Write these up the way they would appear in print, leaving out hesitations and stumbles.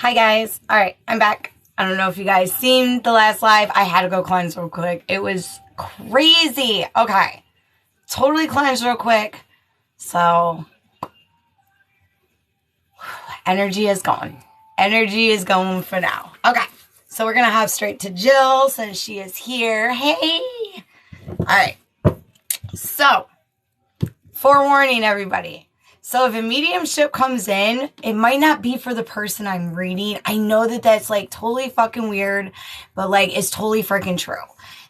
Hi guys. All right, I'm back. I don't know if you guys seen the last live. I had to go cleanse real quick. It was crazy. Okay. Totally cleansed real quick. So energy is gone. Energy is going for now. Okay. So we're going to hop straight to Jill since she is here. Hey. All right. So, forewarning everybody. So if a mediumship comes in, it might not be for the person I'm reading. I know that that's like totally fucking weird, but like it's totally freaking true.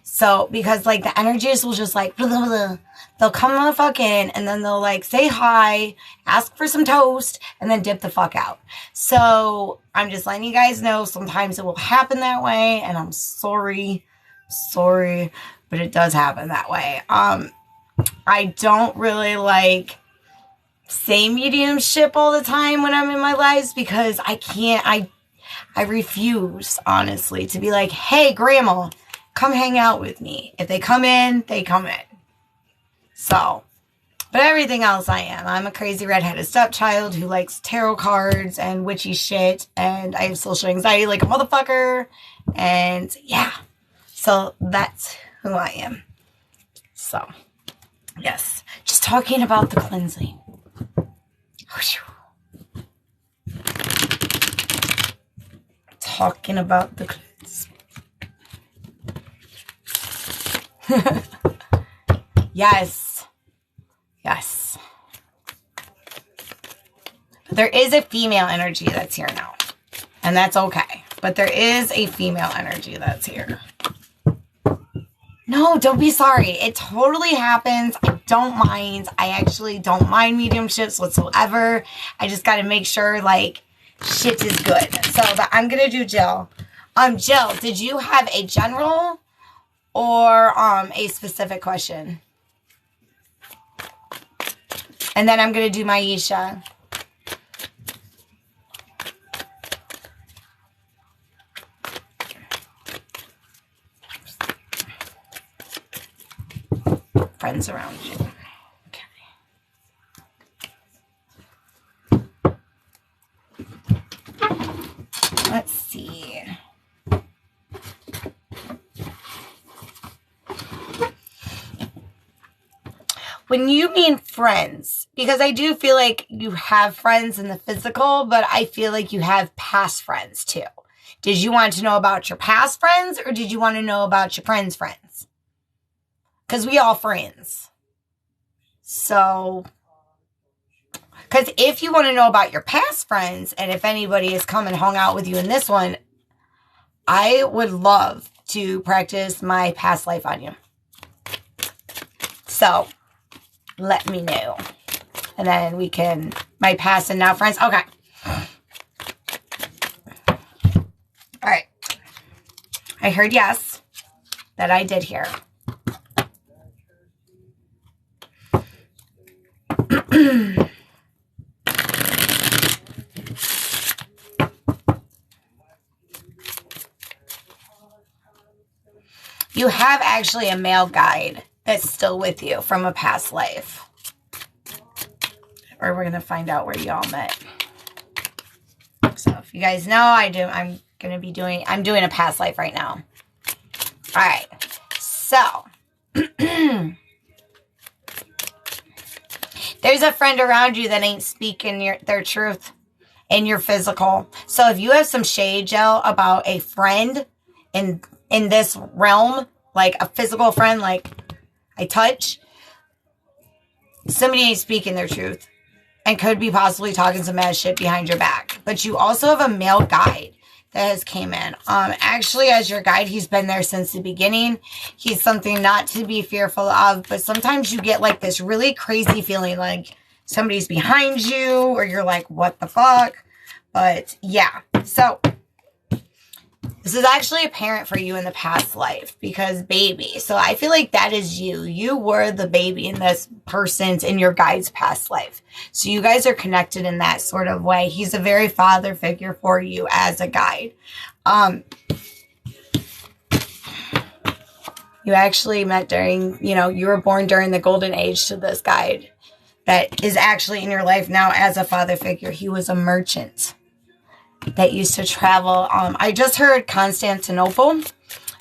So because like the energies will just like, blah, blah, blah. They'll come the fuck in and then they'll like say hi, ask for some toast, and then dip the fuck out. So I'm just letting you guys know sometimes it will happen that way, and I'm sorry, but it does happen that way. I don't really like say mediumship all the time when I'm in my lives because I can't, I refuse, honestly, to be like, hey, grandma, come hang out with me. If they come in, they come in. So, but everything else I am. I'm a crazy redheaded stepchild who likes tarot cards and witchy shit, and I have social anxiety like a motherfucker, and yeah. So that's who I am. So, yes. Just talking about the cleansing. Talking about the cleanse. Yes. Yes. But there is a female energy that's here now. And that's okay. But there is a female energy that's here. No, don't be sorry. It totally happens. I don't mind. I actually don't mind mediumships whatsoever. I just got to make sure, like, shit is good. So, but I'm going to do Jill. Jill, did you have a general or a specific question? And then I'm going to do Maisha. Friends around you. Okay. Let's see. When you mean friends, because I do feel like you have friends in the physical, but I feel like you have past friends too. Did you want to know about your past friends or did you want to know about your friends' friends? Because we all friends. So, because if you want to know about your past friends and if anybody has come and hung out with you in this one, I would love to practice my past life on you. So, let me know. And then we can, my past and now friends. Okay. All right. I heard yes. That I did hear. You have actually a male guide that's still with you from a past life. Or we're going to find out where y'all met. So if you guys know, I'm doing a past life right now. All right. So, there's a friend around you that ain't speaking their truth in your physical. So if you have some shade, Jill, about a friend in this realm, like a physical friend, like I touch, somebody ain't speaking their truth and could be possibly talking some mad shit behind your back. But you also have a male guide that has came in. Actually, as your guide, he's been there since the beginning. He's something not to be fearful of, but sometimes you get like this really crazy feeling like somebody's behind you or you're like, what the fuck? But yeah, so this is actually a parent for you in the past life because baby. So I feel like that is you. You were the baby in this person's, in your guide's past life. So you guys are connected in that sort of way. He's a very father figure for you as a guide. You actually met during, you were born during the golden age to this guide that is actually in your life now as a father figure. He was a merchant. that used to travel. I just heard Constantinople.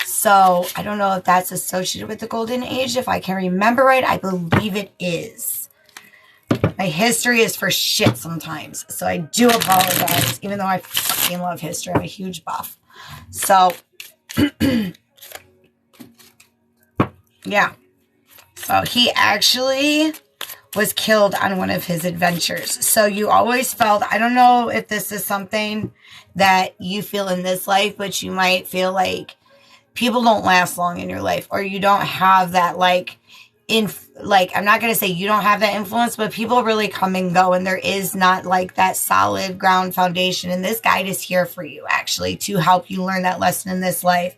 So I don't know if that's associated with the Golden Age. If I can remember right, I believe it is. My history is for shit sometimes. So I do apologize, even though I fucking love history. I'm a huge buff. So, yeah. So he actually was killed on one of his adventures. So you always felt, I don't know if this is something that you feel in this life, but you might feel like people don't last long in your life, or you don't have that I'm not going to say you don't have that influence, but people really come and go, and there is not like that solid ground foundation. And this guide is here for you, actually, to help you learn that lesson in this life.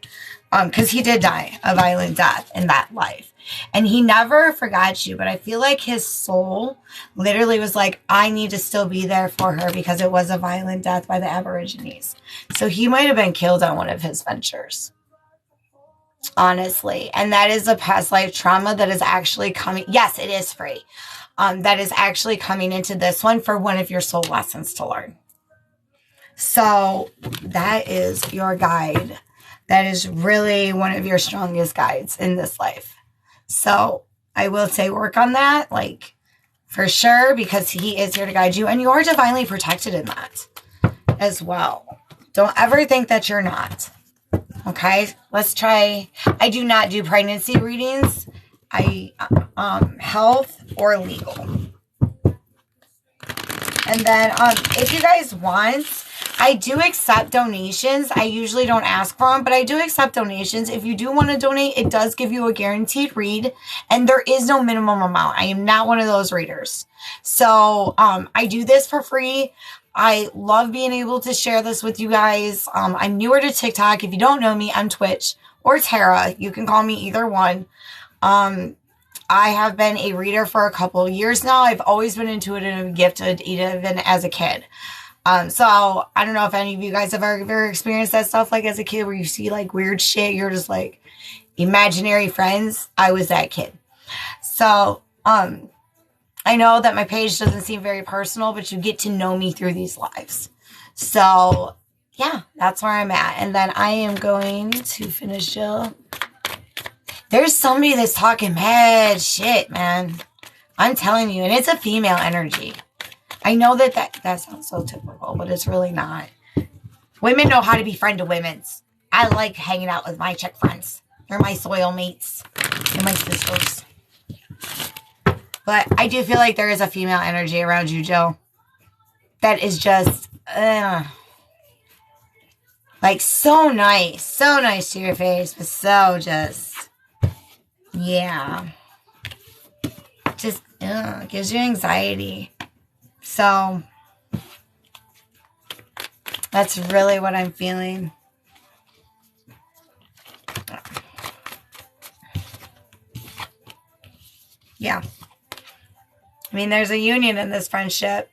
Because he did die a violent death in that life. And he never forgot you, but I feel like his soul literally was like, I need to still be there for her because it was a violent death by the Aborigines. So he might have been killed on one of his ventures. Honestly. And that is a past life trauma that is actually coming. Yes, it is free. That is actually coming into this one for one of your soul lessons to learn. So that is your guide. That is really one of your strongest guides in this life. So I will say work on that, like, for sure, because he is here to guide you. And you are divinely protected in that as well. Don't ever think that you're not. Okay, let's try. I do not do pregnancy readings. Health or legal. And then if you guys want, I do accept donations. I usually don't ask for them, but I do accept donations. If you do want to donate, it does give you a guaranteed read, and there is no minimum amount. I am not one of those readers. So I do this for free. I love being able to share this with you guys. I'm newer to TikTok. If you don't know me, I'm Twitch or Tara. You can call me either one. I have been a reader for a couple of years now. I've always been intuitive and gifted, even as a kid. So I don't know if any of you guys have ever experienced that stuff, like as a kid, where you see like weird shit. You're just like imaginary friends. I was that kid. So, I know that my page doesn't seem very personal, but you get to know me through these lives. So yeah, that's where I'm at. And then I am going to finish Jill. There's somebody that's talking mad shit, man. I'm telling you, and it's a female energy. I know that sounds so typical, but it's really not. Women know how to be friend to women's. I like hanging out with my chick friends. They're my soil mates and my sisters. But I do feel like there is a female energy around you, Jill. That is just, like so nice. So nice to your face, but so just, yeah. Just, gives you anxiety. So, that's really what I'm feeling. Yeah. I mean, there's a union in this friendship,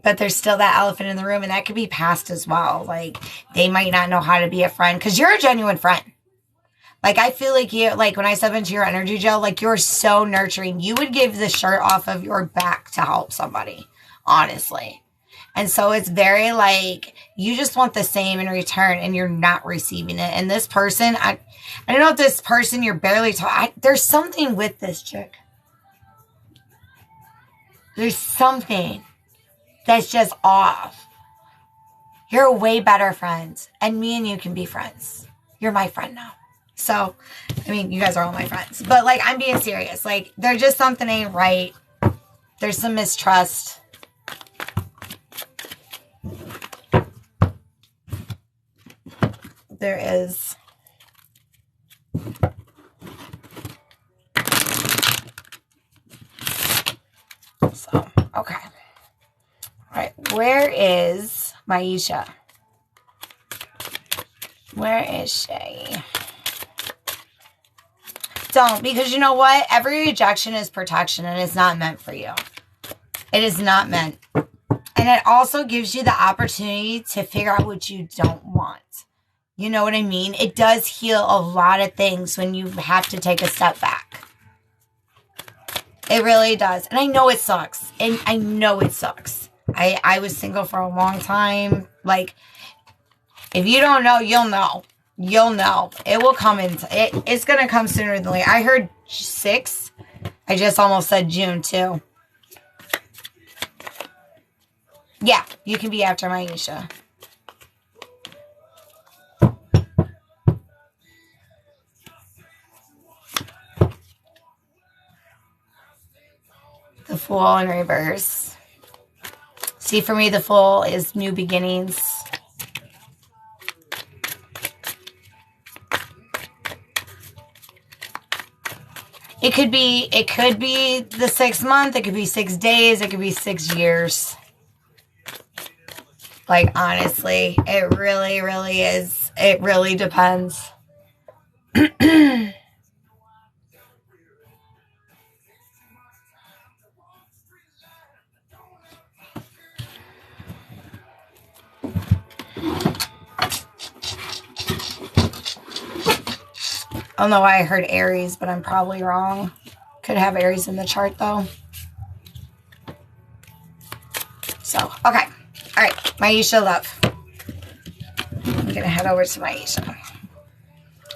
but there's still that elephant in the room, and that could be past as well. Like, they might not know how to be a friend, because you're a genuine friend. Like, I feel like you, like, when I step into your energy, Jill, like, you're so nurturing. You would give the shirt off of your back to help somebody, honestly. And so it's very, like, you just want the same in return, and you're not receiving it. And this person, I don't know if this person you're barely talking, there's something with this chick. There's something that's just off. You're way better friends. And me and you can be friends. You're my friend now. So, I mean, you guys are all my friends. But, like, I'm being serious. Like, there's just something ain't right. There's some mistrust. There is. So, okay. All right. Where is Maisha? Where is she? Don't, because you know what? Every rejection is protection, and it's not meant for you. It is not meant. And it also gives you the opportunity to figure out what you don't want. You know what I mean? It does heal a lot of things when you have to take a step back. It really does. And I know it sucks. And I know it sucks. I was single for a long time. Like, if you don't know, you'll know. You'll know. It will come in. It's going to come sooner than later. I heard 6. I just almost said June, too. Yeah, you can be after Maisha. The Fool in reverse. See, for me, the Fool is new beginnings. It could be the 6 month, it could be 6 days, it could be 6 years. Like, honestly, it really, really is. It really depends. I don't know why I heard Aries, but I'm probably wrong. Could have Aries in the chart, though. So, okay. All right. Maisha, love. I'm going to head over to Maisha.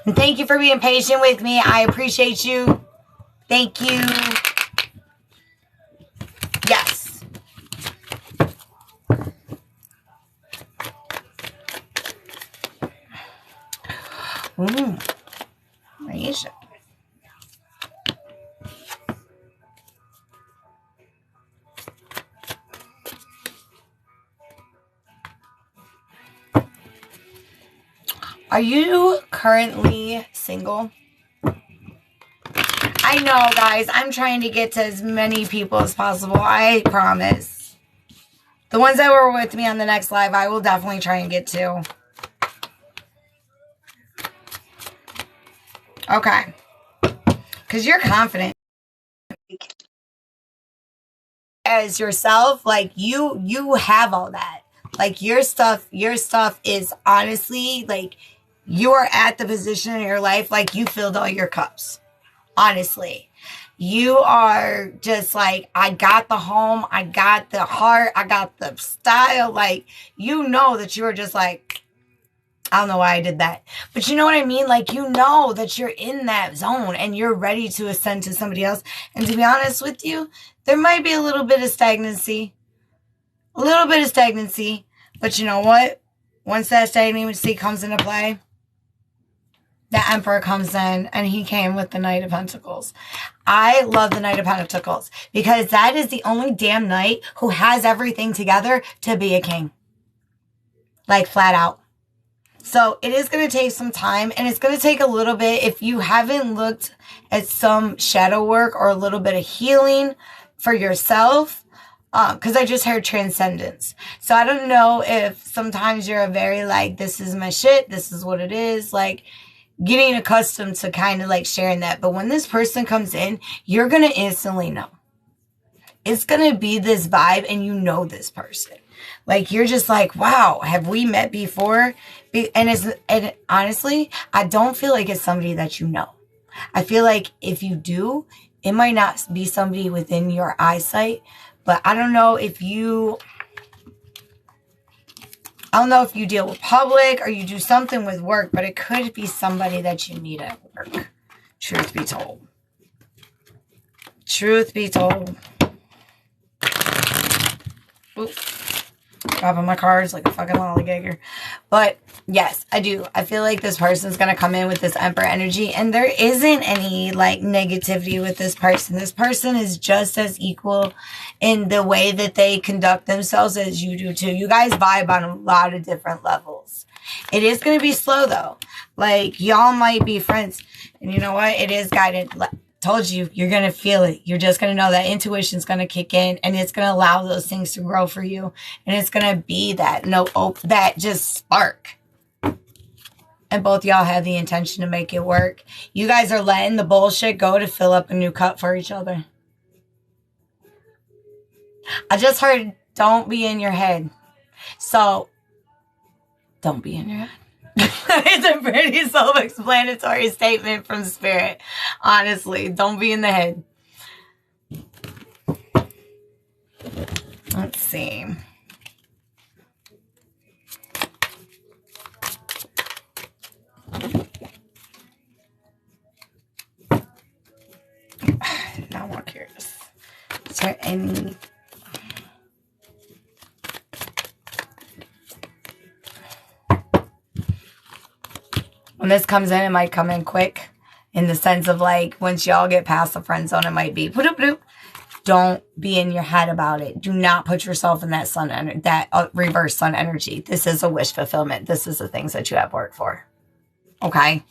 And thank you for being patient with me. I appreciate you. Thank you. Yes. Maisha. Are you currently single? I know, guys. I'm trying to get to as many people as possible. I promise. The ones that were with me on the next live, I will definitely try and get to. Okay. Because you're confident. As yourself, like, you have all that. Like, your stuff is honestly, like, you are at the position in your life, like, you filled all your cups. Honestly. You are just like, I got the home, I got the heart, I got the style. Like, you know that you're just like, I don't know why I did that. But you know what I mean? Like, you know that you're in that zone and you're ready to ascend to somebody else. And to be honest with you, there might be a little bit of stagnancy. A little bit of stagnancy. But you know what? Once that stagnancy comes into play, the Emperor comes in, and he came with the Knight of Pentacles. I love the Knight of Pentacles because that is the only damn knight who has everything together to be a king. Like, flat out. So it is going to take some time, and it's going to take a little bit. If you haven't looked at some shadow work or a little bit of healing for yourself, because I just heard transcendence. So I don't know if sometimes you're a very like, this is my shit, this is what it is, like getting accustomed to kind of like sharing that. But when this person comes in, you're going to instantly know. It's going to be this vibe, and you know this person. Like, you're just like, wow, have we met before? And honestly, I don't feel like it's somebody that you know. I feel like if you do, it might not be somebody within your eyesight. But I don't know if you deal with public or you do something with work, but it could be somebody that you meet at work. Truth be told. Truth be told. Oops. Dropping my cards like a fucking lollygagger. But yes, I do. I feel like this person's going to come in with this Emperor energy, and there isn't any like negativity with this person. This person is just as equal in the way that they conduct themselves as you do too. You guys vibe on a lot of different levels. It is going to be slow though. Like, y'all might be friends, and you know what? It is guided. Told you, you're going to feel it. You're just going to know that intuition's going to kick in, and it's going to allow those things to grow for you. And it's going to be that that just spark. And both y'all have the intention to make it work. You guys are letting the bullshit go to fill up a new cup for each other. I just heard, don't be in your head. So, don't be in your head. It's a pretty self-explanatory statement from Spirit. Honestly, don't be in the head. Let's see. Now I'm more curious. Is there any... When this comes in, it might come in quick. In the sense of like, once y'all get past the friend zone, it might be... Don't be in your head about it. Do not put yourself in that reverse sun energy. This is a wish fulfillment. This is the things that you have worked for. Okay?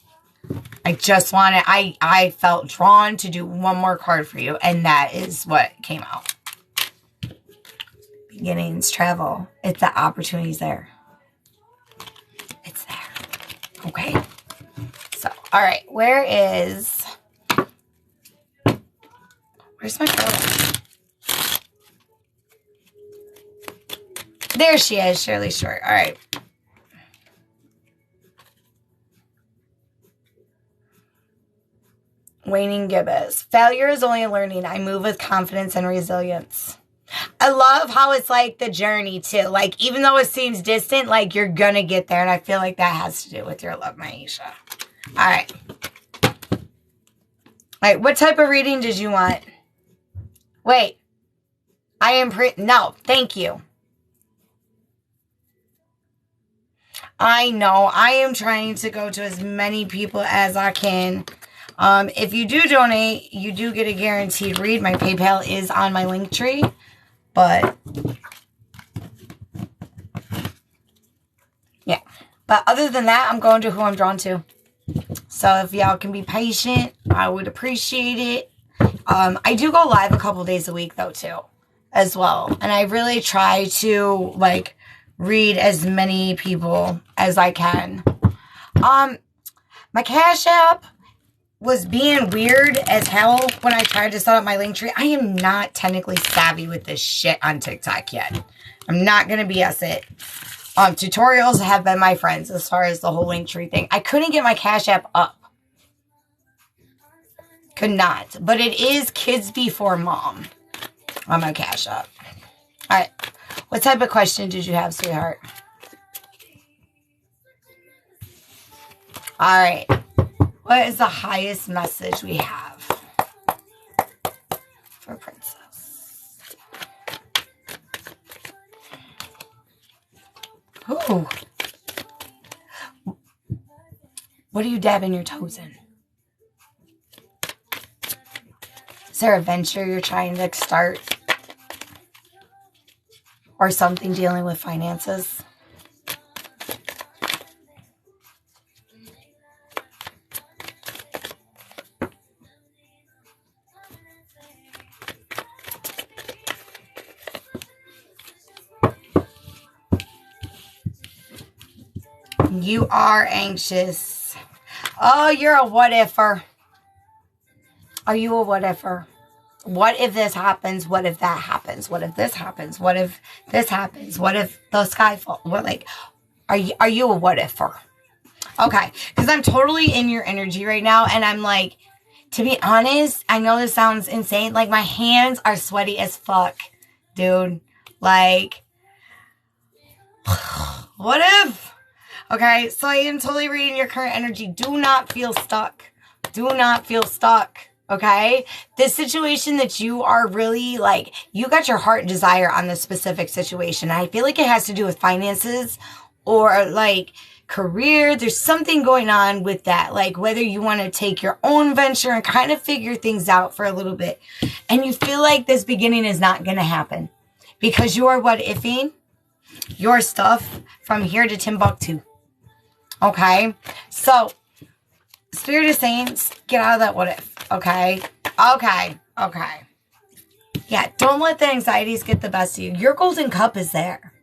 I just wanted... I felt drawn to do one more card for you, and that is what came out. Beginnings, travel. It's the opportunities there. It's there. Okay? So, all right. Where's my girl? There she is, Shirley Short. All right. Waning Gibbous. Failure is only learning. I move with confidence and resilience. I love how it's like the journey too. Like, even though it seems distant, like you're going to get there. And I feel like that has to do with your love, Maisha. All right. All right. What type of reading did you want? Wait. No, thank you. I know. I am trying to go to as many people as I can. If you do donate, you do get a guaranteed read. My PayPal is on my link tree. But, yeah. But other than that, I'm going to who I'm drawn to. So if y'all can be patient, I would appreciate it. I do go live a couple days a week, though, too, as well. And I really try to, like, read as many people as I can. My Cash App was being weird as hell when I tried to set up my link tree. I am not technically savvy with this shit on TikTok yet. I'm not going to BS it. Tutorials have been my friends as far as the whole link tree thing. I couldn't get my Cash App up. Could not. But it is Kids Before Mom on my Cash App. All right. What type of question did you have, sweetheart? All right. What is the highest message we have for Princess? Ooh. What are you dabbing your toes in? Is there a venture you're trying to start? Or something dealing with finances? You are anxious. Oh, you're a what-ifer. Are you a what-ifer? What if this happens? What if that happens? What if this happens? What if this happens? What if the sky falls? What, like, are you a what-ifer? Okay, because I'm totally in your energy right now, and I'm like, to be honest, I know this sounds insane. Like, my hands are sweaty as fuck, dude. Like, what if? Okay, so I am totally reading your current energy. Do not feel stuck. Do not feel stuck, okay? This situation that you are really, like, you got your heart desire on this specific situation. I feel like it has to do with finances or, like, career. There's something going on with that. Like, whether you want to take your own venture and kind of figure things out for a little bit. And you feel like this beginning is not going to happen. Because you are what-ifing your stuff from here to Timbuktu. Okay, so Spirit is saying, get out of that what if. Okay, yeah, don't let the anxieties get the best of you. Your golden cup is there.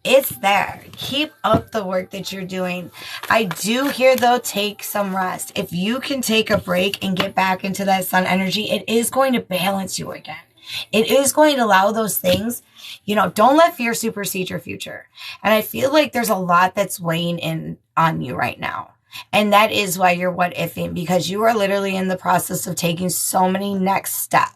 It's there. Keep up the work that you're doing. I do hear, though, take some rest. If you can take a break and get back into that sun energy, it is going to balance you again. It is going to allow those things, you know, don't let fear supersede your future. And I feel like there's a lot that's weighing in on you right now. And that is why you're what ifing, because you are literally in the process of taking so many next steps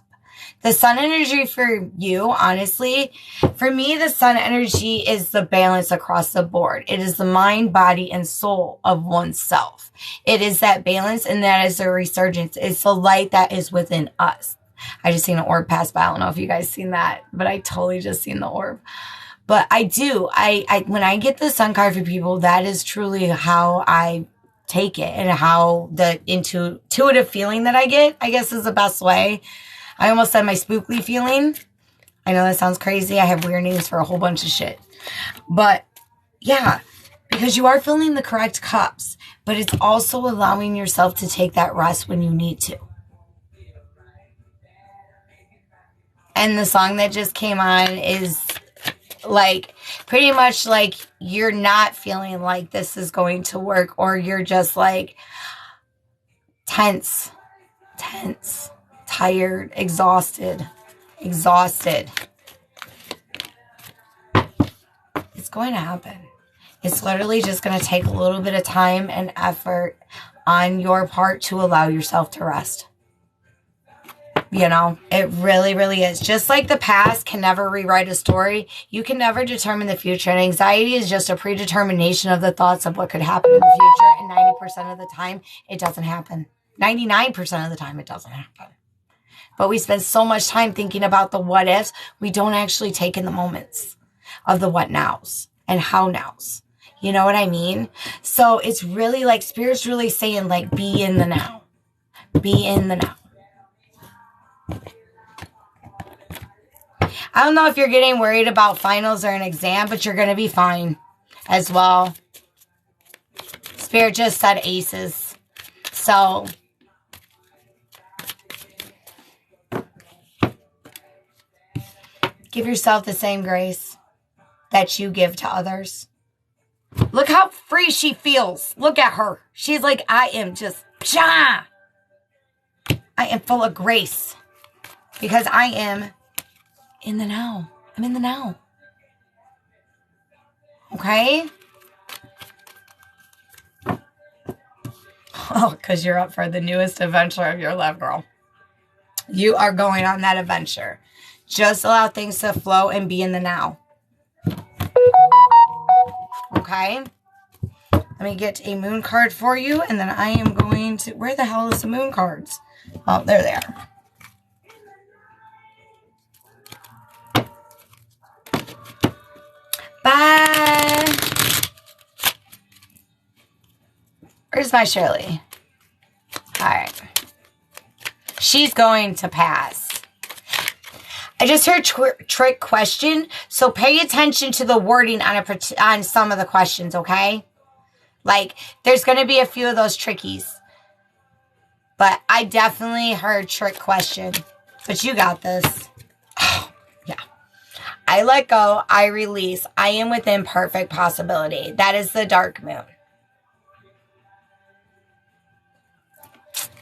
The sun energy for you, honestly, for me, the sun energy is the balance across the board. It is the mind, body, and soul of oneself. It is that balance, and that is the resurgence. It's the light that is within us. I just seen an orb pass by. I don't know if you guys seen that, but I totally just seen the orb. But I do. When I get the sun card for people, that is truly how I take it, and how the intuitive feeling that I get, I guess, is the best way. I almost said my spookly feeling. I know that sounds crazy. I have weird names for a whole bunch of shit. But yeah, because you are filling the correct cups, but it's also allowing yourself to take that rest when you need to. And the song that just came on is like pretty much like you're not feeling like this is going to work, or you're just like tense, tired, exhausted. It's going to happen. It's literally just going to take a little bit of time and effort on your part to allow yourself to rest. You know, it really, really is. Just like the past can never rewrite a story, you can never determine the future. And anxiety is just a predetermination of the thoughts of what could happen in the future. And 90% of the time, it doesn't happen. 99% of the time, it doesn't happen. But we spend so much time thinking about the what ifs, we don't actually take in the moments of the what nows and how nows. You know what I mean? So it's really like Spirit's really saying, like, be in the now. Be in the now. I don't know if you're getting worried about finals or an exam, but you're going to be fine as well. Spirit just said aces. So give yourself the same grace that you give to others. Look how free she feels. Look at her. She's like, I am just, I am full of grace because I am in the now. I'm in the now. Okay? Oh, because you're up for the newest adventure of your life, girl. You are going on that adventure. Just allow things to flow and be in the now. Okay? Let me get a moon card for you, and then I am going to... Where the hell is the moon cards? Oh, there they are. Bye. Where's my Shirley? All right. She's going to pass. I just heard trick question, so pay attention to the wording on some of the questions, okay? Like, there's going to be a few of those trickies. But I definitely heard trick question. But you got this. Oh, yeah. I let go. I release. I am within perfect possibility. That is the dark moon.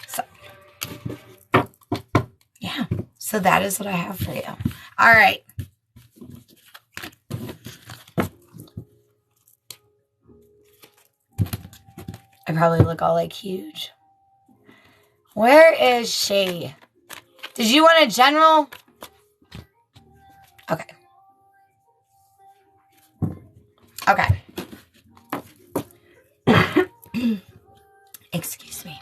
So, yeah. So that is what I have for you. All right. I probably look all like huge. Where is she? Did you want a general? Okay. Okay. Excuse me.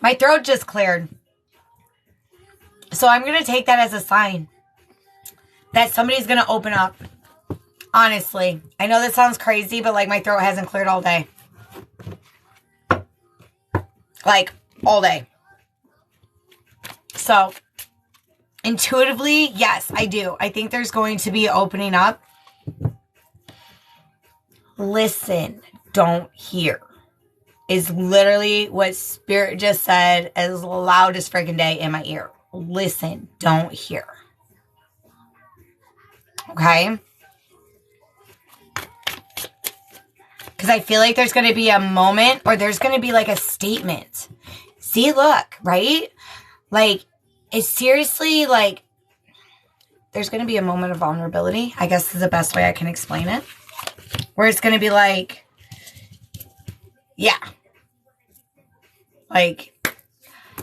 My throat just cleared. So I'm going to take that as a sign that somebody's going to open up. Honestly. I know that sounds crazy, but like my throat hasn't cleared all day. Like all day. So intuitively, yes, I do. I think there's going to be opening up. Listen, don't hear. Is literally what Spirit just said as loud as freaking day in my ear. Listen, don't hear. Okay? Because I feel like there's going to be a moment, or there's going to be like a statement. See, look, right? Like, it's seriously like, there's going to be a moment of vulnerability. I guess is the best way I can explain it. Where it's going to be like, yeah. Like,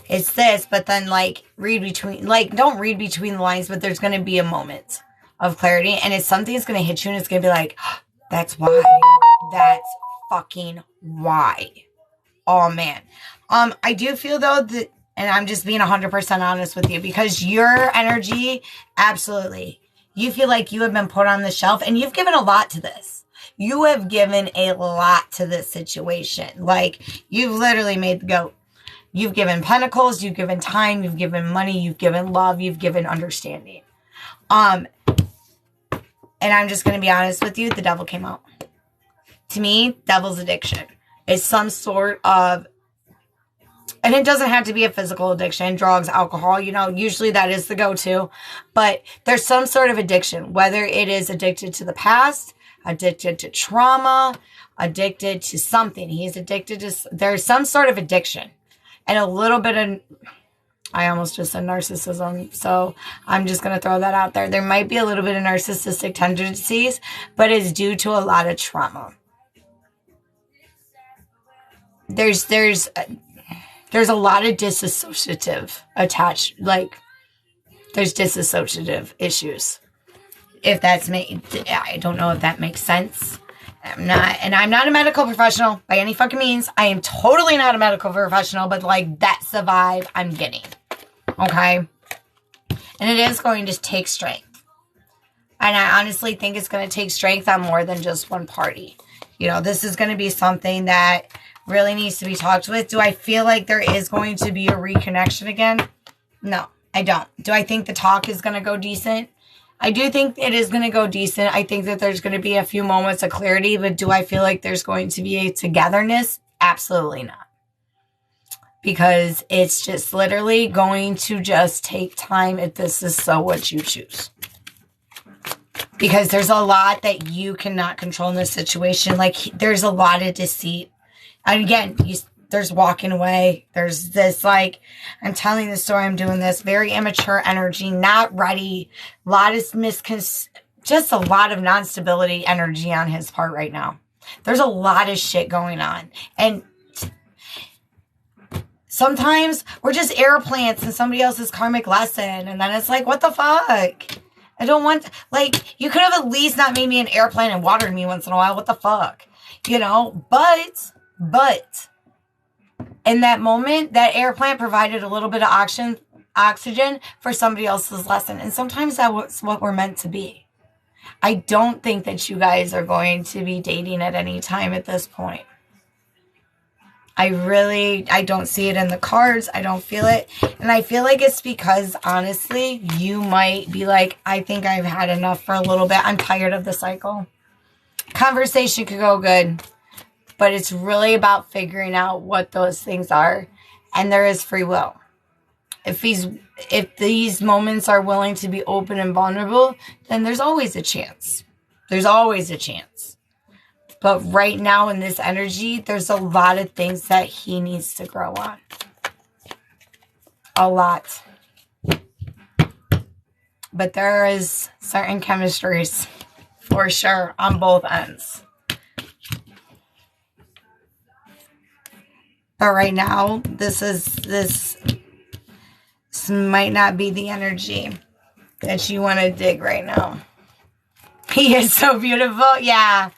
it's this, but then like don't read between the lines, but there's going to be a moment of clarity, and it's something that's going to hit you, and it's going to be like, oh, that's why. That's fucking why. Oh man. I do feel though that, and I'm just being 100% honest with you, because your energy, absolutely, you feel like you have been put on the shelf, and you've given a lot to this. You have given a lot to this situation. Like, you've literally made the goat. You've given pentacles, you've given time, you've given money, you've given love, you've given understanding. And I'm just going to be honest with you, the devil came out. To me, devil's addiction is some sort of, and it doesn't have to be a physical addiction, drugs, alcohol, you know, usually that is the go-to, but there's some sort of addiction, whether it is addicted to the past, addicted to trauma, addicted to something. He's addicted to, there's some sort of addiction and a little bit of, I almost just said narcissism, so I'm just going to throw that out there. There might be a little bit of narcissistic tendencies, but it's due to a lot of trauma. There's a lot of disassociative attached, like there's disassociative issues. If that's me, I don't know if that makes sense. I'm not a medical professional by any fucking means. I am totally not a medical professional, but like that's the vibe I'm getting. Okay. And it is going to take strength. And I honestly think it's going to take strength on more than just one party. You know, this is going to be something that really needs to be talked with. Do I feel like there is going to be a reconnection again? No, I don't. Do I think the talk is going to go decent? I do think it is going to go decent. I think that there's going to be a few moments of clarity, but do I feel like there's going to be a togetherness? Absolutely not. Because it's just literally going to just take time if this is so what you choose. Because there's a lot that you cannot control in this situation. Like, there's a lot of deceit. And again, there's walking away. There's this, like, I'm telling the story, I'm doing this, very immature energy, not ready. A lot of just a lot of non-stability energy on his part right now. There's a lot of shit going on. And sometimes we're just air plants in somebody else's karmic lesson. And then it's like, what the fuck? I don't want, like, you could have at least not made me an airplane and watered me once in a while. What the fuck? You know, but in that moment, that air plant provided a little bit of oxygen for somebody else's lesson. And sometimes that's what we're meant to be. I don't think that you guys are going to be dating at any time at this point. I don't see it in the cards. I don't feel it. And I feel like it's because, honestly, you might be like, I think I've had enough for a little bit. I'm tired of the cycle. Conversation could go good. But it's really about figuring out what those things are. And there is free will. If these moments are willing to be open and vulnerable, then there's always a chance. There's always a chance. But right now in this energy, there's a lot of things that he needs to grow on. A lot. But there is certain chemistries for sure on both ends. But right now, this might not be the energy that you want to dig right now. He is so beautiful. Yeah.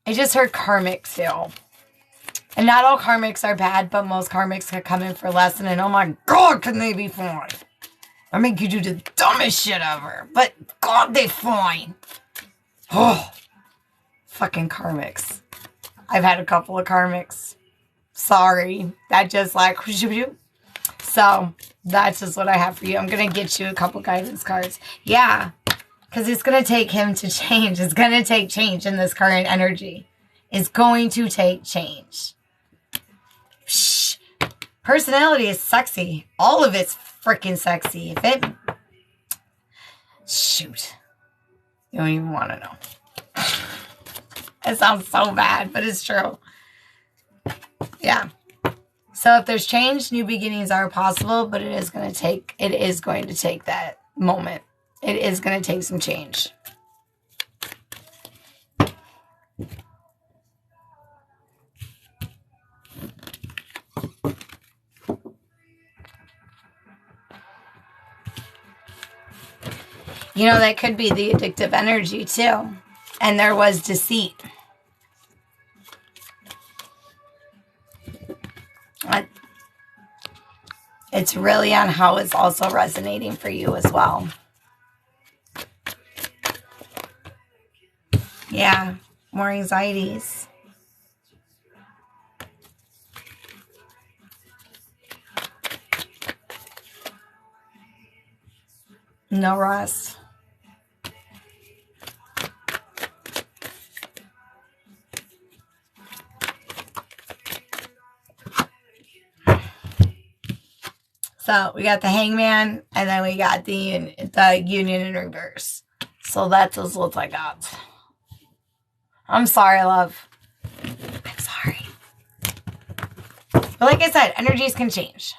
I just heard karmic too. And not all karmics are bad, but most karmics can come in for a lesson and oh my God, can they be fine? I make you do the dumbest shit ever. But God, they fine. Oh, fucking karmics. I've had a couple of karmics. Sorry. That just like, so that's just what I have for you. I'm going to get you a couple guidance cards. Yeah. Because it's going to take him to change. It's going to take change in this current energy. It's going to take change. Shh. Personality is sexy. All of it's freaking sexy. Shoot. You don't even want to know. It sounds so bad, but it's true. Yeah. So if there's change, new beginnings are possible, but it is going to take that moment. It is going to take some change. You know, that could be the addictive energy too. And there was deceit. It's really on how it's also resonating for you as well. Yeah, more anxieties. No rest. So we got the Hangman, and then we got the Union in reverse. So that's as what I got. I'm sorry, love. I'm sorry. But like I said, energies can change.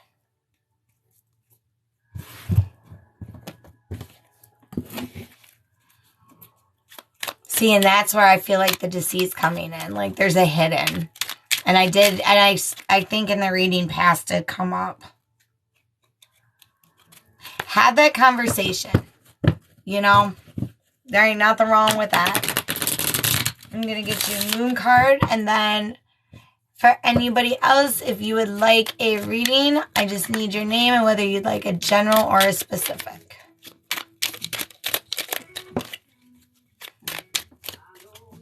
See, and that's where I feel like the deceit's coming in. Like there's a hidden. And I think in the reading past it come up. Have that conversation. You know, there ain't nothing wrong with that. I'm going to get you a moon card. And then for anybody else, if you would like a reading, I just need your name and whether you'd like a general or a specific.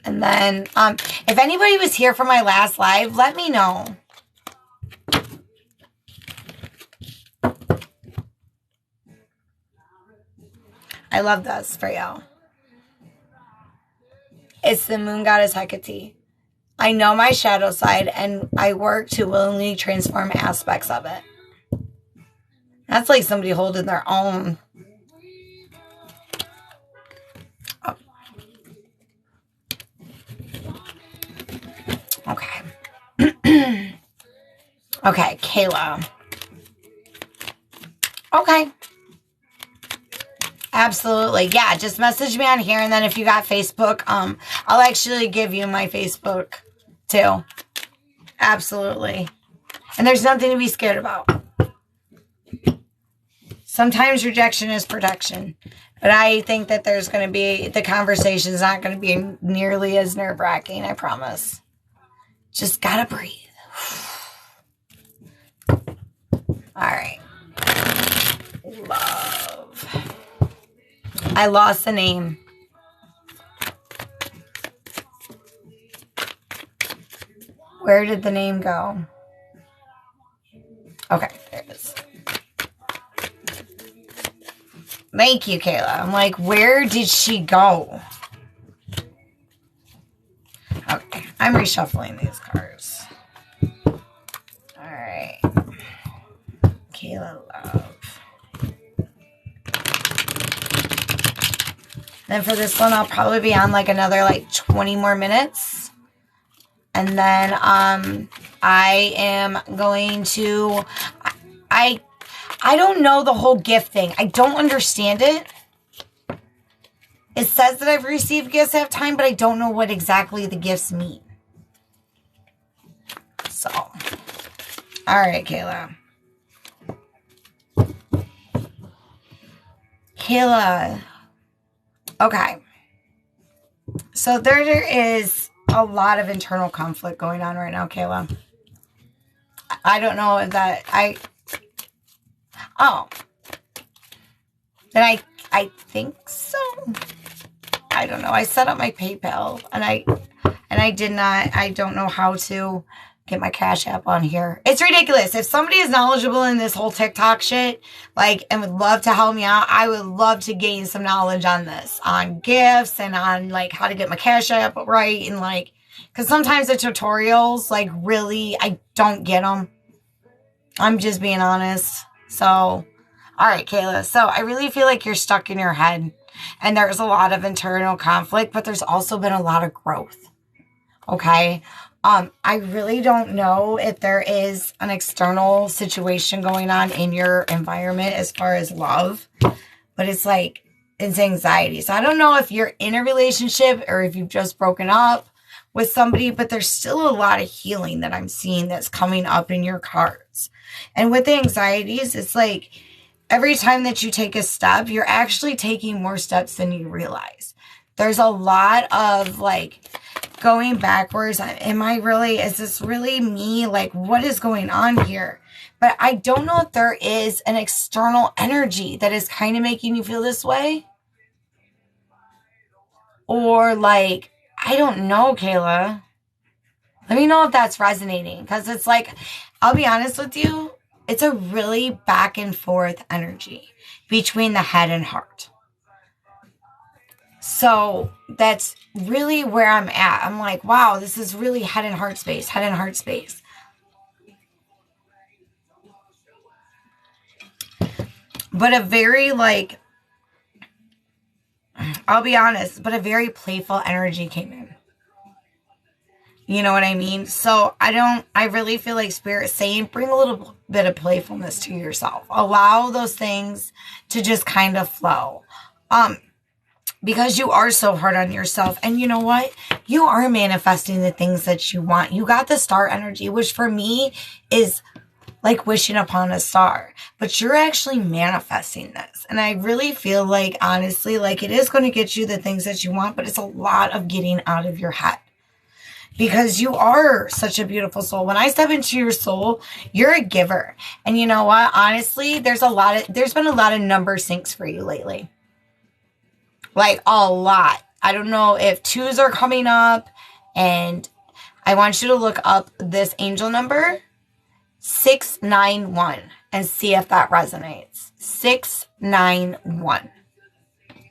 And then if anybody was here for my last live, let me know. I love this for y'all. It's the moon goddess Hecate. I know my shadow side and I work to willingly transform aspects of it. That's like somebody holding their own. Oh. Okay. Okay, Kayla. Okay. Absolutely. Yeah, just message me on here. And then if you got Facebook, I'll actually give you my Facebook too. Absolutely. And there's nothing to be scared about. Sometimes rejection is protection. But I think that there's going to be, the conversation's not going to be nearly as nerve-wracking, I promise. Just gotta breathe. All right. Love. I lost the name. Where did the name go? Okay, there it is. Thank you, Kayla. I'm like, where did she go? Okay, I'm reshuffling these cards. All right. Kayla Love. Then for this one, I'll probably be on like another like 20 more minutes. And then I am going to, I don't know the whole gift thing. I don't understand it. It says that I've received gifts at time, but I don't know what exactly the gifts mean. So, all right, Kayla. Kayla. Okay. So there is a lot of internal conflict going on right now, Kayla. I don't know if that then I think so. I don't know. I set up my PayPal and I don't know how to get my Cash App on here. It's ridiculous. If somebody is knowledgeable in this whole TikTok shit, like, and would love to help me out, I would love to gain some knowledge on this, on gifts and on like how to get my Cash App right. And like, cause sometimes the tutorials, like really, I don't get them. I'm just being honest. So, all right, Kayla. So I really feel like you're stuck in your head and there's a lot of internal conflict, but there's also been a lot of growth. Okay. I really don't know if there is an external situation going on in your environment as far as love, but it's like, it's anxiety. So I don't know if you're in a relationship or if you've just broken up with somebody, but there's still a lot of healing that I'm seeing that's coming up in your cards. And with the anxieties, it's like, every time that you take a step, you're actually taking more steps than you realize. There's a lot of like going backwards. Is this really me? Like, what is going on here? But I don't know if there is an external energy that is kind of making you feel this way. Or like, I don't know, Kayla. Let me know if that's resonating. Because it's like, I'll be honest with you, it's a really back and forth energy between the head and heart. So that's really where I'm at. I'm like, wow, this is really head and heart space, head and heart space. But a very like, I'll be honest, but a very playful energy came in. You know what I mean? So I really feel like Spirit's saying, bring a little bit of playfulness to yourself. Allow those things to just kind of flow. Because you are so hard on yourself. And you know what? You are manifesting the things that you want. You got the star energy, which for me is like wishing upon a star. But you're actually manifesting this. And I really feel like, honestly, like it is going to get you the things that you want, but it's a lot of getting out of your head. Because you are such a beautiful soul. When I step into your soul, you're a giver. And you know what? Honestly, there's been a lot of number syncs for you lately. Like a lot. I don't know if 2s are coming up. And I want you to look up this angel number, 691, and see if that resonates. 691.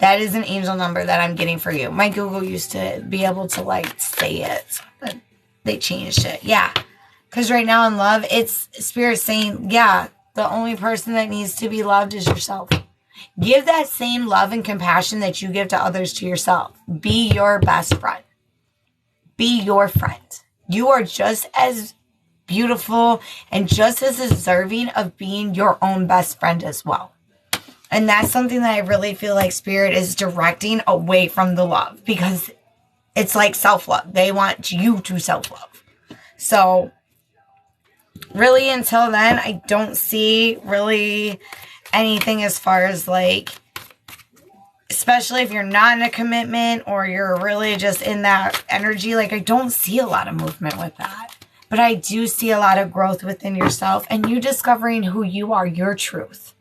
That is an angel number that I'm getting for you. My Google used to be able to like say it, but they changed it. Yeah. Because right now in love, it's Spirit saying, yeah, the only person that needs to be loved is yourself. Give that same love and compassion that you give to others to yourself. Be your best friend. Be your friend. You are just as beautiful and just as deserving of being your own best friend as well. And that's something that I really feel like Spirit is directing away from the love, because it's like self-love. They want you to self-love. So really until then, I don't see really anything as far as like, especially if you're not in a commitment or you're really just in that energy, like I don't see a lot of movement with that. But I do see a lot of growth within yourself and you discovering who you are, your truth.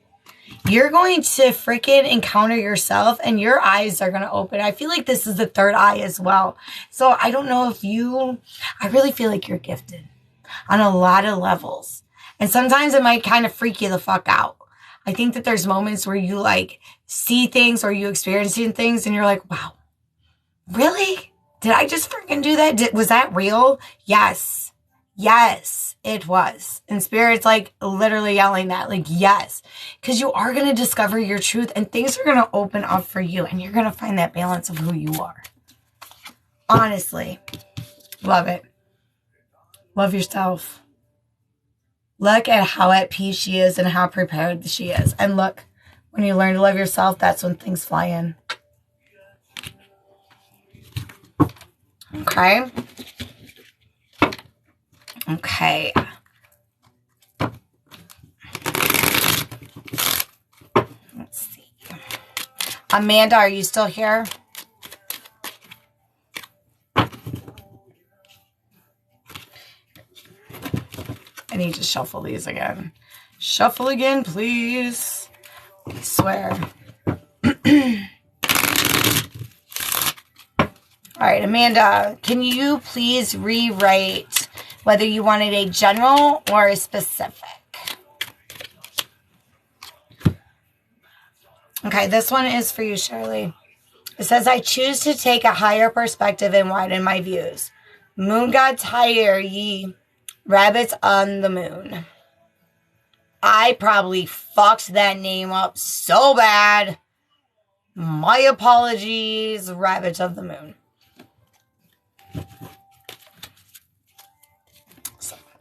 You're going to freaking encounter yourself and your eyes are going to open. I feel like this is the third eye as well. So I don't know if I really feel like you're gifted on a lot of levels. And sometimes it might kind of freak you the fuck out. I think that there's moments where you like see things or you experiencing things and you're like, wow, really? Did I just freaking do that? Was that real? Yes. Yes, it was. And Spirit's like literally yelling that, like, yes. Because you are going to discover your truth and things are going to open up for you and you're going to find that balance of who you are. Honestly, love it. Love yourself. Look at how at peace she is and how prepared she is. And look, when you learn to love yourself, that's when things fly in. Okay. Okay. Let's see. Amanda, are you still here? I need to shuffle these again. Shuffle again, please. I swear. All right, Amanda, can you please rewrite whether you wanted a general or a specific? Okay, this one is for you, Shirley. It says, I choose to take a higher perspective and widen my views. Moon gods hire ye rabbits on the moon. I probably fucked that name up so bad. My apologies, rabbits of the moon.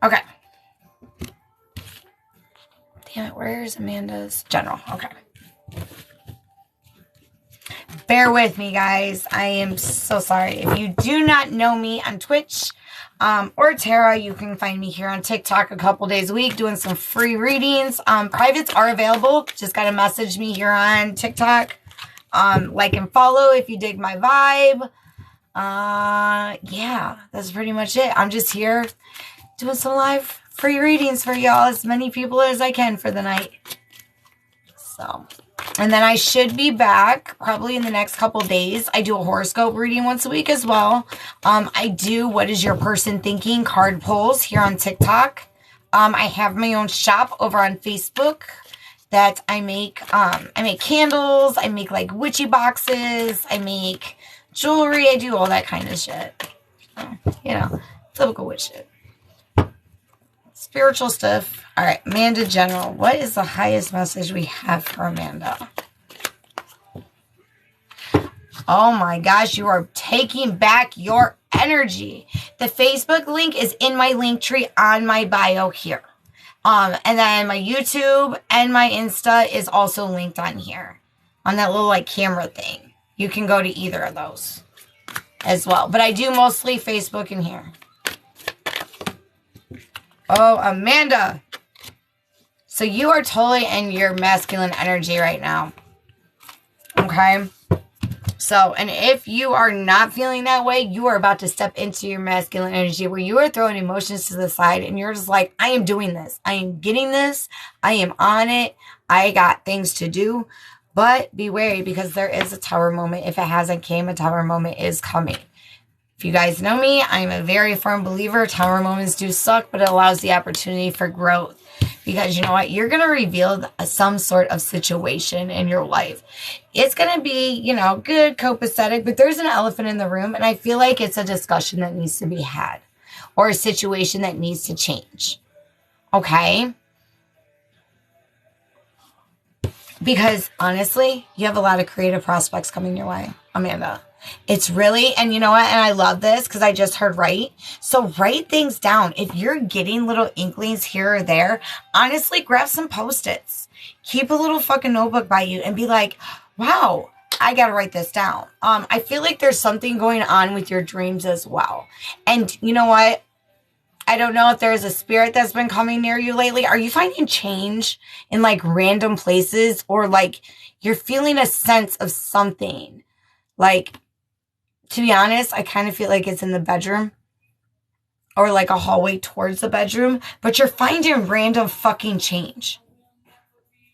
Okay. Damn it, where's Amanda's general? Okay. Bear with me, guys. I am so sorry. If you do not know me on Twitch or Tara, you can find me here on TikTok a couple days a week doing some free readings. Privates are available. Just got to message me here on TikTok. Like and follow if you dig my vibe. Yeah, that's pretty much it. I'm just here doing some live free readings for y'all, as many people as I can for the night. So, and then I should be back probably in the next couple days. I do a horoscope reading once a week as well. I do What Is Your Person Thinking card pulls here on TikTok. I have my own shop over on Facebook that I make candles. I make like witchy boxes. I make jewelry. I do all that kind of shit. You know, typical witch shit. Spiritual stuff. All right, Amanda General. What is the highest message we have for Amanda? Oh my gosh, you are taking back your energy. The Facebook link is in my link tree on my bio here. And then my YouTube and my Insta is also linked on here. On that little like camera thing. You can go to either of those as well. But I do mostly Facebook in here. Oh, Amanda. So you are totally in your masculine energy right now. Okay? So, and if you are not feeling that way, you are about to step into your masculine energy where you are throwing emotions to the side and you're just like, I am doing this. I am getting this. I am on it. I got things to do. But be wary because there is a tower moment. If it hasn't came, a tower moment is coming. If you guys know me, I'm a very firm believer. Tower moments do suck, but it allows the opportunity for growth. Because you know what? You're going to reveal some sort of situation in your life. It's going to be, you know, good, copacetic, but there's an elephant in the room. And I feel like it's a discussion that needs to be had. Or a situation that needs to change. Okay? Because honestly, you have a lot of creative prospects coming your way, Amanda. It's really, and you know what? And I love this because I just heard write. So write things down. If you're getting little inklings here or there, honestly, grab some Post-its. Keep a little fucking notebook by you and be like, wow, I got to write this down. I feel like there's something going on with your dreams as well. And you know what? I don't know if there's a spirit that's been coming near you lately. Are you finding change in like random places or like you're feeling a sense of something? Like, to be honest, I kind of feel like it's in the bedroom or like a hallway towards the bedroom, but you're finding random fucking change.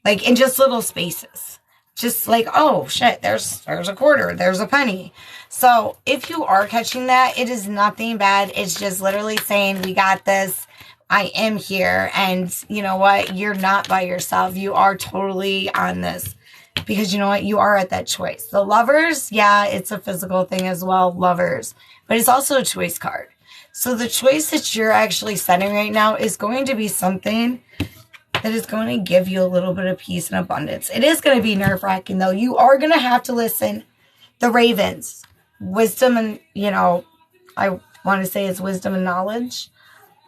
Like in just little spaces. Just like, oh shit, there's a quarter, there's a penny. So if you are catching that, it is nothing bad. It's just literally saying, we got this. I am here. And you know what? You're not by yourself. You are totally on this. Because you know what? You are at that choice. The Lovers, yeah, it's a physical thing as well, Lovers. But it's also a choice card. So the choice that you're actually setting right now is going to be something that is going to give you a little bit of peace and abundance. It is going to be nerve-wracking, though. You are going to have to listen. The Ravens, wisdom and, you know, I want to say it's wisdom and knowledge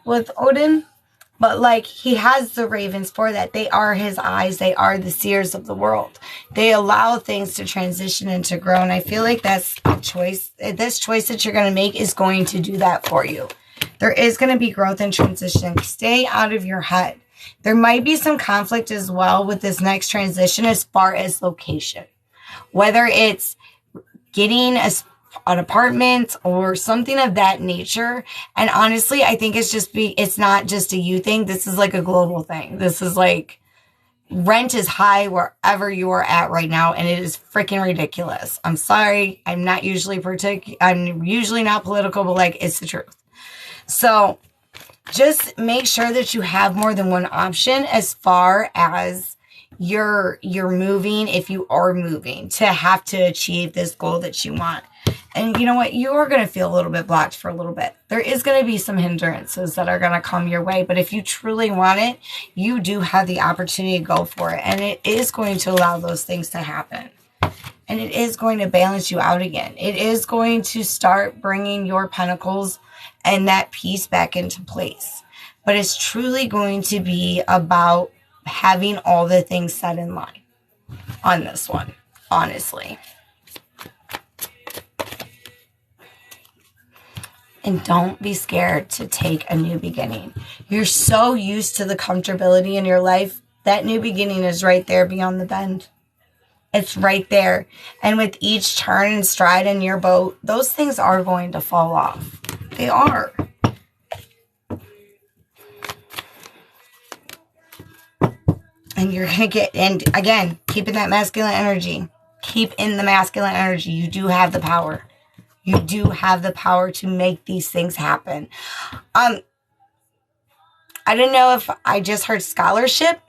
with Odin. But, like, he has the ravens for that. They are his eyes. They are the seers of the world. They allow things to transition and to grow. And I feel like that's a choice. This choice that you're going to make is going to do that for you. There is going to be growth and transition. Stay out of your head. There might be some conflict as well with this next transition as far as location. Whether it's getting an apartment or something of that nature. And honestly, I think it's not just a you thing. This is like a global thing. This is like rent is high wherever you are at right now. And it is freaking ridiculous. I'm sorry. I'm usually not political, but like it's the truth. So just make sure that you have more than one option as far as you're moving, if you are moving, to have to achieve this goal that you want. And you know what? You are going to feel a little bit blocked for a little bit. There is going to be some hindrances that are going to come your way. But if you truly want it, you do have the opportunity to go for it. And it is going to allow those things to happen. And it is going to balance you out again. It is going to start bringing your pentacles and that peace back into place. But it's truly going to be about having all the things set in line on this one, honestly. And don't be scared to take a new beginning. You're so used to the comfortability in your life. That new beginning is right there beyond the bend. It's right there. And with each turn and stride in your boat, those things are going to fall off. They are. And you're going to get, and again, keep in that masculine energy. Keep in the masculine energy. You do have the power. You do have the power to make these things happen. I didn't know if I just heard scholarship.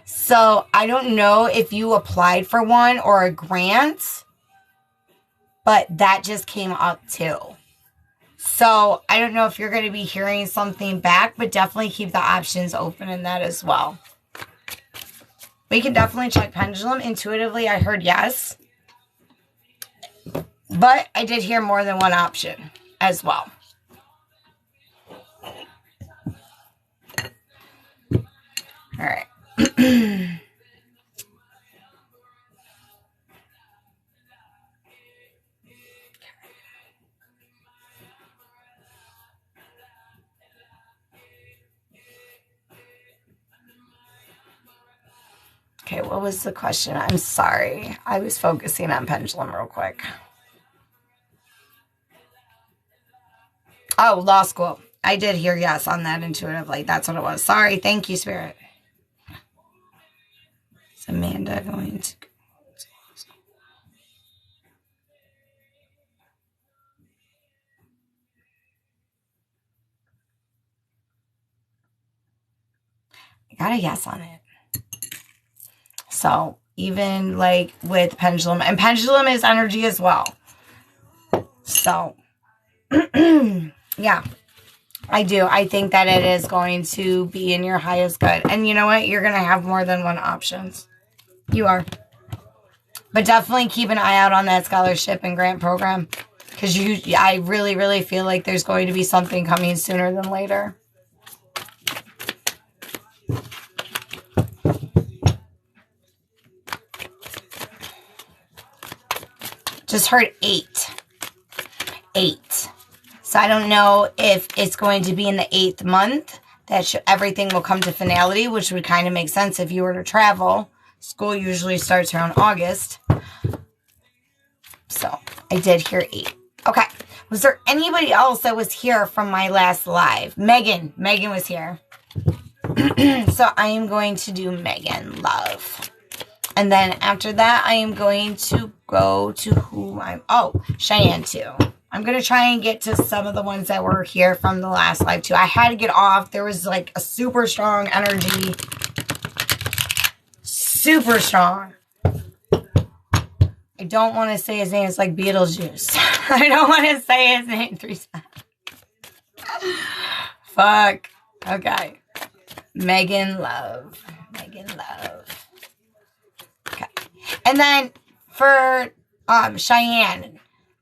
So I don't know if you applied for one or a grant, but that just came up too. So I don't know if you're going to be hearing something back, but definitely keep the options open in that as well. We can definitely check pendulum. Intuitively, I heard yes. But I did hear more than one option as well. All right. Okay, what was the question? I'm sorry. I was focusing on pendulum real quick. Oh, law school. I did hear yes on that intuitively. That's what it was. Sorry. Thank you, Spirit. Is Amanda going to... I got a yes on it. So even like with pendulum, and pendulum is energy as well. So yeah, I do. I think that it is going to be in your highest good. And you know what? You're going to have more than one options. You are. But definitely keep an eye out on that scholarship and grant program. Because I really, really feel like there's going to be something coming sooner than later. Just heard 8. 8. So I don't know if it's going to be in the 8th month that everything will come to finality, which would kind of make sense if you were to travel. School usually starts around August. So I did hear 8. Okay. Was there anybody else that was here from my last live? Megan. Megan was here. So I am going to do Megan Love. And then after that, I am going to go to who I'm... Oh, Cheyenne too. I'm going to try and get to some of the ones that were here from the last live too. I had to get off. There was like a super strong energy. Super strong. I don't want to say his name. It's like Beetlejuice. I don't want to say his name 3 times. Fuck. Okay. Megan Love. Megan Love. Okay. And then for Cheyenne,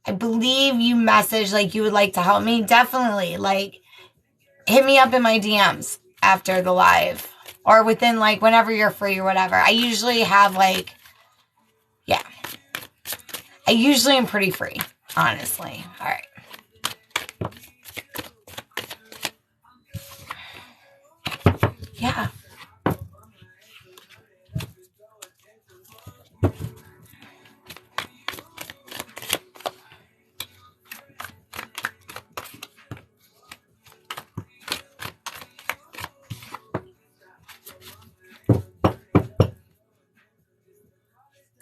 I believe you messaged like you would like to help me. Definitely. Like, hit me up in my DMs after the live. Or within like whenever you're free or whatever. I usually have like, yeah. I usually am pretty free, honestly. All right. Yeah.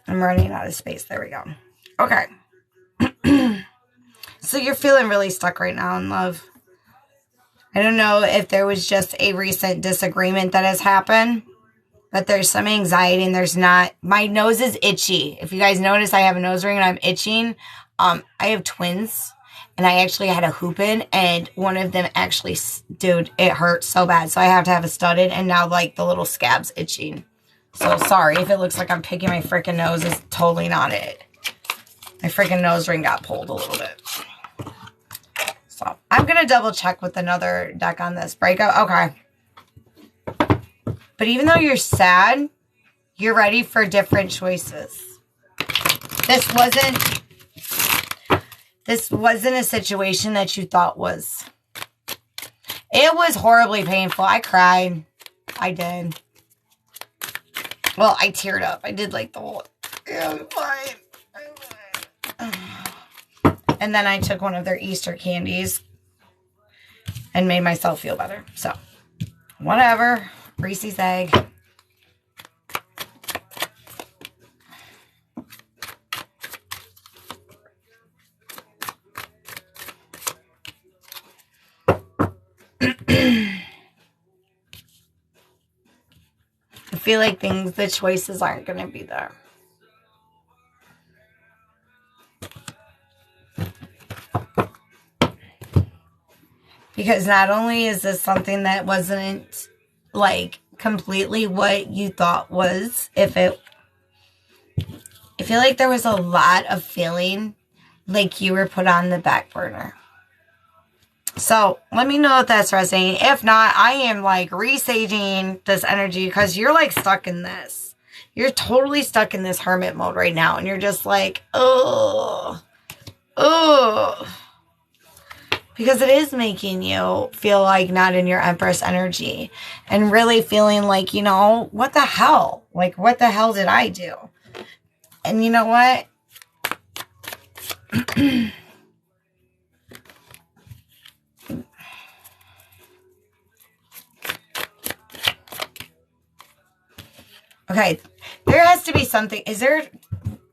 I'm running out of space. There we go. Okay. So you're feeling really stuck right now in love. I don't know if there was just a recent disagreement that has happened, but there's some anxiety and there's not. My nose is itchy. If you guys notice, I have a nose ring and I'm itching. I have twins and I actually had a hoop in and one of them actually, dude, it hurt so bad. So I have to have a studded and now like the little scab's itching. So sorry if it looks like I'm picking my freaking nose. It's totally not it. My freaking nose ring got pulled a little bit. So I'm going to double check with another deck on this. Breakout? Okay. But even though you're sad, you're ready for different choices. This wasn't This wasn't a situation that you thought was. It was horribly painful. I cried. I did. Well, I teared up. I did like the whole, yeah, I'm fine. And then I took one of their Easter candies and made myself feel better. So, whatever. Reese's egg. I feel like the choices aren't going to be there. Because not only is this something that wasn't like completely what you thought was, I feel like there was a lot of feeling like you were put on the back burner. So let me know if that's resonating. If not, I am like resaging this energy because you're like stuck in this. You're totally stuck in this hermit mode right now. And you're just like, oh. Because it is making you feel like not in your Empress energy. And really feeling like, you know, what the hell? Like, what the hell did I do? And you know what? Okay, there has to be something. Is there,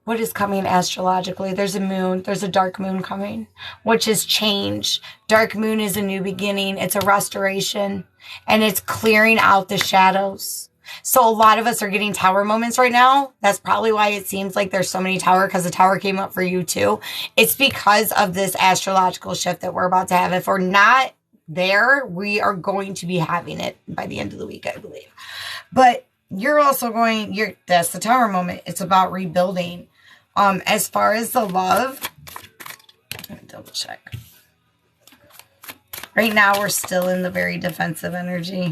what is coming astrologically? There's a moon. There's a dark moon coming, which is change. Dark moon is a new beginning. It's a restoration, and it's clearing out the shadows. So a lot of us are getting tower moments right now. That's probably why it seems like there's so many tower, because the tower came up for you too. It's because of this astrological shift that we're about to have. If we're not there, we are going to be having it by the end of the week, I believe. But you're also going, that's the tower moment. It's about rebuilding. As far as the love, I'm going to double check. Right now, we're still in the very defensive energy.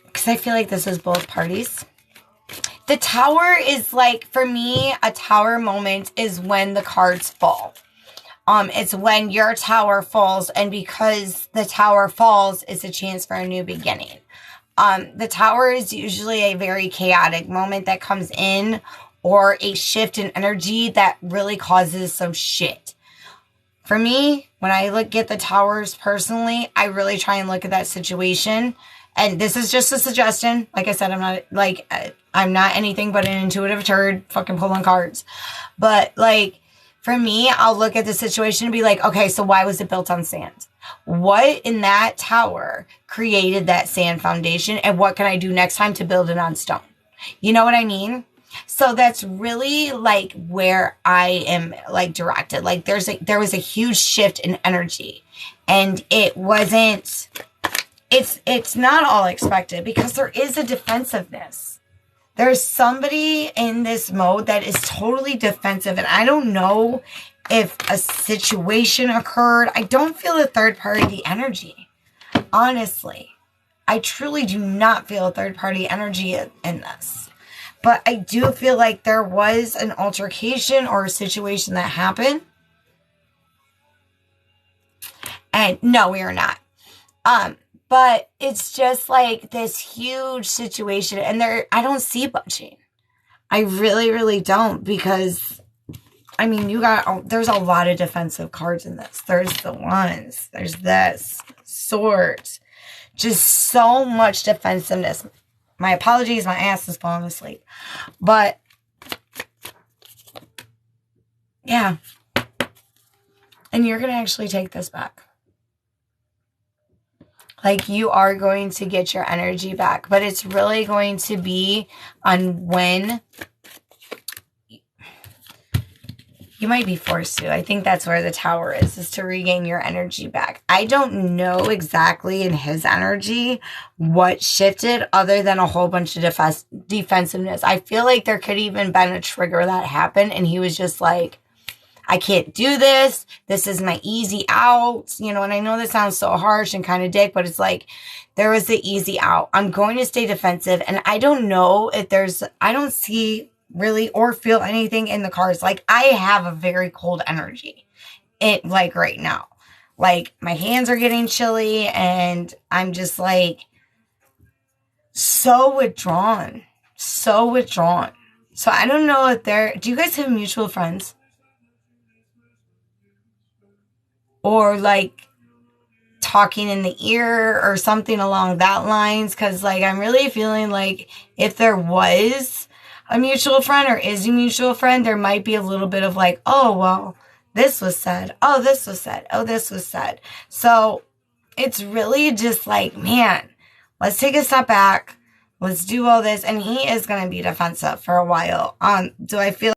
Because I feel like this is both parties. The tower is like, for me, a tower moment is when the cards fall. It's when your tower falls, and because the tower falls, it's a chance for a new beginning. The tower is usually a very chaotic moment that comes in, or a shift in energy that really causes some shit. For me, when I look at the towers personally, I really try and look at that situation. And this is just a suggestion. Like I said, I'm not anything but an intuitive turd fucking pulling cards. But like, for me, I'll look at the situation and be like, okay, so why was it built on sand? What in that tower created that sand foundation? And what can I do next time to build it on stone? You know what I mean? So that's really like where I am like directed. Like there was a huge shift in energy, and it wasn't, it's not all expected, because there is a defensiveness. There's somebody in this mode that is totally defensive, and I don't know if a situation occurred. I don't feel a third party energy. Honestly, I truly do not feel a third party energy in this. But I do feel like there was an altercation or a situation that happened. And no, we are not. But it's just like this huge situation, and I don't see budging. I really, really don't, because I mean, there's a lot of defensive cards in this. There's the Wands, there's this, Swords, just so much defensiveness. My apologies, my ass is falling asleep. But yeah. And you're going to actually take this back. Like, you are going to get your energy back, but it's really going to be on when you might be forced to. I think that's where the tower is to regain your energy back. I don't know exactly in his energy what shifted other than a whole bunch of defensiveness. I feel like there could even been a trigger that happened, and he was just like, I can't do this. This is my easy out. You know, and I know this sounds so harsh and kind of dick, but it's like, there was the easy out. I'm going to stay defensive. And I don't know if I don't see really or feel anything in the cards. Like, I have a very cold energy. Like right now. Like, my hands are getting chilly and I'm just like so withdrawn. So withdrawn. So I don't know if do you guys have mutual friends? Or like talking in the ear or something along that lines? Because like, I'm really feeling like if there was a mutual friend or is a mutual friend, there might be a little bit of like, oh, well, this was said. Oh, this was said. Oh, this was said. So it's really just like, man, let's take a step back. Let's do all this. And he is going to be defensive for a while. Do I feel